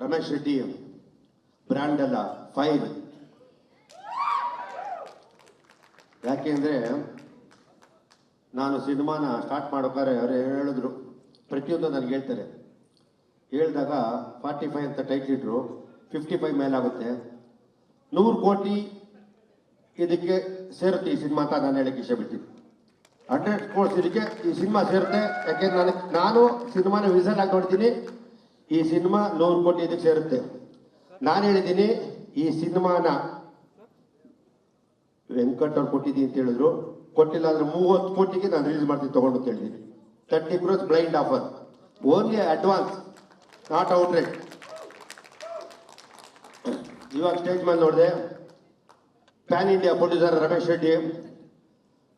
Ramesh Reddy brand ಅಲ್ಲ, file. ಯಾಕೆಂದ್ರೆ ನಾನು ಸಿನಿಮಾನ ಸ್ಟಾರ್ಟ್ ಮಾಡೋಕ್ಕಾರೆ ಅವರು ಹೇಳಿದ್ರು, ಪ್ರತಿಯೊಂದು ನನಗೆ ಹೇಳ್ತಾರೆ. ಹೇಳಿದಾಗ 45 ಅಂತ ಟೈಟ್ಲ್ ಇಟ್ರು, 55 ಮೇಲಾಗುತ್ತೆ, 100 ಕೋಟಿ ಇದಕ್ಕೆ ಸೇರುತ್ತೆ ಈ ಸಿನಿಮಾ ಅಂತ ನಾನು ಹೇಳಕ್ಕೆ ಇಷ್ಟಪಡ್ತೀನಿ. 100 ಕೋರ್ಸ್ ಇದಕ್ಕೆ ಈ ಸಿನಿಮಾ ಸೇರುತ್ತೆ. ಯಾಕೆಂದ್ರೆ ನಾನು ಸಿನಿಮಾನ ವಿಸಲ್ ಆಗಿ ನೋಡ್ತೀನಿ. ಈ ಸಿನಿಮಾ 100 ಕೋಟಿ ಇದಕ್ಕೆ ಸೇರುತ್ತೆ. ನಾನು ಹೇಳಿದ್ದೀನಿ ಈ ಸಿನಿಮಾನ ವೆಂಕಟ್ ಅವ್ರು ಕೊಟ್ಟಿದ್ದೀನಿ ಅಂತ ಹೇಳಿದ್ರು. ಕೊಟ್ಟಿಲ್ಲ ಅಂದ್ರೆ 30 ಕೋಟಿಗೆ ನಾನು ರಿಲೀಸ್ ಮಾಡ್ತೀನಿ ತಗೊಂಡು ಅಂತ ಹೇಳಿದ್ದೀನಿ. 30 crores blind offer, only advance, not out rate. ಇವಾಗ ಸ್ಟೇಜ್ ಮೇಲೆ ನೋಡಿದೆ, PAN India producer Ramesh Reddy,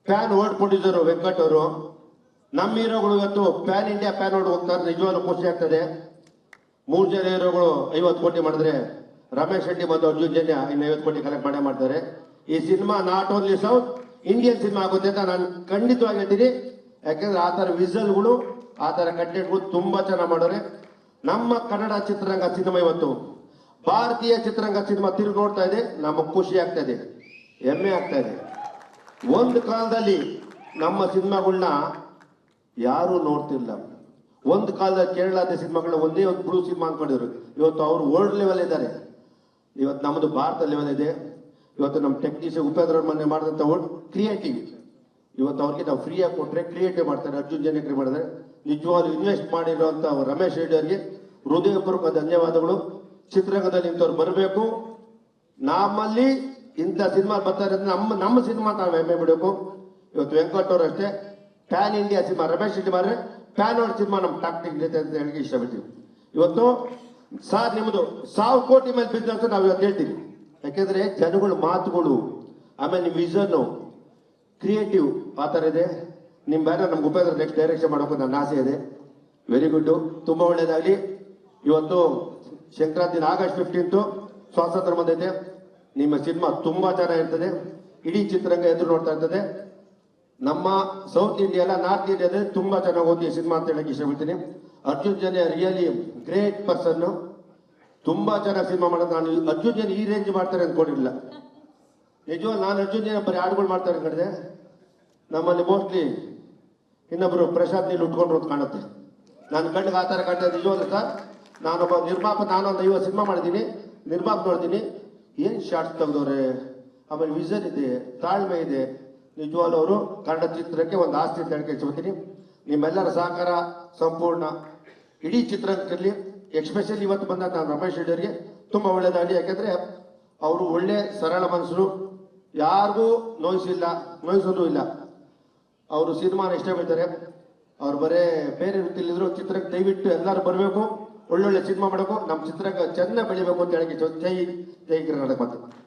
PAN world producer Venkat ಅವರು. ನಮ್ಮ ಹೀರೋಗಳು ಇವತ್ತು ಪ್ಯಾನ್ ಇಂಡಿಯಾ ಪ್ಯಾನ್ ವರ್ಲ್ಡ್ ಹೋಗ್ತಾರೆ, ನಿಜವಾಗ್ಲೂ ಖುಷಿ ಆಗ್ತದೆ. 3 ಜನ ಹೀರೋಗಳು 50 ಕೋಟಿ ಮಾಡಿದ್ರೆ, ರಮೇಶ್ ರೆಡ್ಡಿ ಮತ್ತು ಅರ್ಜುನ್ ಜನ್ಯ ಇನ್ನು 50 ಕೋಟಿ ಕಲೆಕ್ಟ್ ಮಾಡೇ ಮಾಡ್ತಾರೆ. ಈ cinema not only south Indian cinema ಆಗುತ್ತೆ ಅಂತ ನಾನು ಖಂಡಿತವಾಗಿ ಹೇಳ್ತೀನಿ. ಯಾಕೆಂದ್ರೆ ಆ ಥರ ವಿಸಲ್ಗಳು, ಆ ಥರ ಕಂಟೆಂಟ್ಗಳು ತುಂಬಾ ಚೆನ್ನಾಗಿ ಮಾಡೋರೆ. ನಮ್ಮ ಕನ್ನಡ ಚಿತ್ರರಂಗ ಸಿನಿಮಾ ಇವತ್ತು ಭಾರತೀಯ ಚಿತ್ರರಂಗ ಸಿನಿಮಾ ತಿರುಗಿ ನೋಡ್ತಾ ಇದೆ. ನಮಗೆ ಖುಷಿ ಆಗ್ತಾ ಇದೆ, ಹೆಮ್ಮೆ ಆಗ್ತಾ ಇದೆ. ಒಂದು ಕಾಲದಲ್ಲಿ ನಮ್ಮ ಸಿನಿಮಾಗಳನ್ನ ಯಾರು ನೋಡ್ತಿರ್ಲಿಲ್ಲ. ಒಂದು ಕಾಲದಲ್ಲಿ ಕೇರಳದ ಸಿನಿಮಾಗಳನ್ನ ಒಂದೇ ಒಂದು ಬ್ಲೂ ಸಿನಿಮಾ ಅಂದ್ಕೊಂಡಿದ್ರು. ಇವತ್ತು ಅವರು ವರ್ಲ್ಡ್ ಲೆವೆಲ್ ಇದ್ದಾರೆ. ಇವತ್ತು ನಮ್ಮದು ಭಾರತ ಲೆವೆಲ್ ಇದೆ. ಇವತ್ತು ನಮ್ಮ ಟೆಕ್ನಿಷಿಯನ್ ಉಪೇಂದ್ರ ಮೊನ್ನೆ ಮಾಡಿದಂಥ ಕ್ರಿಯೇಟಿವ್, ಇವತ್ತು ಅವ್ರಿಗೆ ನಾವು ಫ್ರೀಯಾಗಿ ಕೊಟ್ಟರೆ ಕ್ರಿಯೇಟಿವ್ ಮಾಡ್ತಾರೆ. ಅರ್ಜುನ್ ಜನ್ಯ ಮಾಡಿದ್ರೆ ನಿಜವಾಗ್ಲೂ ಇನ್ವೆಸ್ಟ್ ಮಾಡಿರುವಂಥ ರಮೇಶ್ ರೆಡ್ಡಿ ಅವರಿಗೆ ಹೃದಯಪೂರ್ವಕ ಧನ್ಯವಾದಗಳು. ಚಿತ್ರರಂಗದಲ್ಲಿ ಇಂಥವ್ರು ಬರಬೇಕು. ನಮ್ಮಲ್ಲಿ ಇಂಥ ಸಿನಿಮಾ ಬರ್ತಾರೆ ಅಂದ್ರೆ ನಮ್ಮ ಸಿನಿಮಾ ನಾವು ಹೆಮ್ಮೆ ಬಿಡಬೇಕು. ಇವತ್ತು ವೆಂಕಟ್ ಅವರು ಅಷ್ಟೇ, PAN India cinema Ramesh Reddy ಮಾಡಿದ್ರೆ ಪ್ಯಾನ್ ವರ್ಲ್ಡ್ ಸಿನಿಮಾ ನಮ್ಮ ಟಾಕ್ಟಿಕ್ ಜೊತೆ ಅಂತ ಹೇಳಿ ಇಷ್ಟಪಡ್ತೀವಿ. ಇವತ್ತು ಸಾರ್ ನಿಮ್ಮದು 1000 ಕೋಟಿ ಮೇಲೆ ಬಿಸ್ನೆಸ್ ನಾವು ಇವತ್ತು ಹೇಳ್ತೀವಿ. ಯಾಕೆಂದ್ರೆ ಜನಗಳು ಮಾತುಗಳು, ಆಮೇಲೆ ನಿಮ್ಮ ವಿಷನ್ನು, ಕ್ರಿಯೇಟಿವ್ ಆ ಥರ ಇದೆ. ನಿಮ್ಮ ಬೇರೆ ನಮ್ಗೆ ಉಪೇಂದ್ರ ನೆಕ್ಸ್ಟ್ ಡೈರೆಕ್ಷನ್ ಮಾಡೋಕೆ ನನ್ನ ಆಸೆ ಇದೆ. ವೆರಿ ಗುಡ್ಡು, ತುಂಬ ಒಳ್ಳೇದಾಗಲಿ. ಇವತ್ತು ಸಂಕ್ರಾಂತಿ ಆಗಸ್ಟ್ 15 ಸ್ವಾತಂತ್ರ್ಯ ಬಂದೈತೆ. ನಿಮ್ಮ ಸಿನಿಮಾ ತುಂಬಾ ಚೆನ್ನಾಗಿರ್ತದೆ. ಇಡೀ ಚಿತ್ರರಂಗ ಎದುರು ನೋಡ್ತಾ ಇರ್ತದೆ. ನಮ್ಮ ಸೌತ್ ಇಂಡಿಯಾ ಅಲ್ಲ, ನಾರ್ತ್ ಇಂಡಿಯಾದಲ್ಲಿ ತುಂಬಾ ಚೆನ್ನಾಗಿ ಓದಿ ಸಿನಿಮಾ ಅಂತ ಹೇಳಕ್ಕೆ ಇಷ್ಟಪಡ್ತೀನಿ. Arjun Janya really great person, ತುಂಬಾ ಚೆನ್ನಾಗಿ ಸಿನಿಮಾ ಮಾಡೋದು. ನಾನು ಅರ್ಜುನ್ ಜನ್ಯ ಈ ರೇಂಜ್ ಮಾಡ್ತಾರೆ ಅಂದ್ಕೊಂಡಿರಲಿಲ್ಲ. ನಿಜವಾಗ ನಾನು ಅರ್ಜುನ್ ಜನ್ಯ ಬರೀ ಹಾಡುಗಳು ಮಾಡ್ತಾರೆ ಅನ್ಕೊಂಡಿದ್ದೆ. ನಮ್ಮಲ್ಲಿ ಮೋಸ್ಟ್ಲಿ ಇನ್ನೊಬ್ರು ಪ್ರಶಾಂತ್ ನೀಲ್ ಉಟ್ಕೊಂಡ್ರು ಅಂತ ಕಾಣುತ್ತೆ. ನನ್ನ ಕಣ್ಣಿಗೆ ಆ ಥರ ಕಾಣ್ತದೆ. ನಿಜವಾಗ್ಲೂ ಸರ್, ನಾನೊಬ್ಬ ನಿರ್ಮಾಪ, ನಾನೊಂದು 50 ಸಿನಿಮಾ ಮಾಡಿದ್ದೀನಿ, ನಿರ್ಮಾಪ ನೋಡ್ತೀನಿ, ಏನು ಶಾರ್ಟ್ಸ್ ತೆಗೆದವ್ರೆ, ಆಮೇಲೆ ವಿಷನ್ ಇದೆ, ತಾಳ್ಮೆ ಇದೆ. ನಿಜವಾಗ್ಲೂ ಅವರು ಕನ್ನಡ ಚಿತ್ರಕ್ಕೆ ಒಂದು ಆಸ್ತಿ ಅಂತ ಹೇಳಕ್ಕೆ ಇಷ್ಟಪಡ್ತೀನಿ. ನಿಮ್ಮೆಲ್ಲರ ಸಹಕಾರ ಸಂಪೂರ್ಣ ಇಡೀ ಚಿತ್ರರಂಗದಲ್ಲಿ, ಎಕ್ಸ್ಪೆಷಲಿ ಇವತ್ತು ಬಂದ ನಾನು ರಮೇಶ್ ರೆಡ್ಡಿ ಅವರಿಗೆ ತುಂಬ ಒಳ್ಳೇದಾಗಲಿ. ಯಾಕೆಂದರೆ ಅವರು ಒಳ್ಳೆ ಸರಳ ಮನಸ್ಸರು, ಯಾರಿಗೂ ನೋಯಿಸೋದು ಇಲ್ಲ. ಅವರು ಸಿನಿಮಾನ ಇಷ್ಟಪಡ್ತಾರೆ. ಅವ್ರು ಬರೇ ಬೇರೆ ವೃತ್ತಿಲಿದ್ರು ಚಿತ್ರಕ್ಕೆ ದಯವಿಟ್ಟು ಎಲ್ಲರೂ ಬರಬೇಕು, ಒಳ್ಳೊಳ್ಳೆ ಸಿನಿಮಾ ಮಾಡಬೇಕು, ನಮ್ಮ ಚಿತ್ರಕ್ಕೆ ಚೆನ್ನಾಗಿ ಬೆಳಿಬೇಕು ಅಂತ ಹೇಳಕ್ಕೆ ಜೈ ಕರ್ನಾಟಕ ಮಾತು.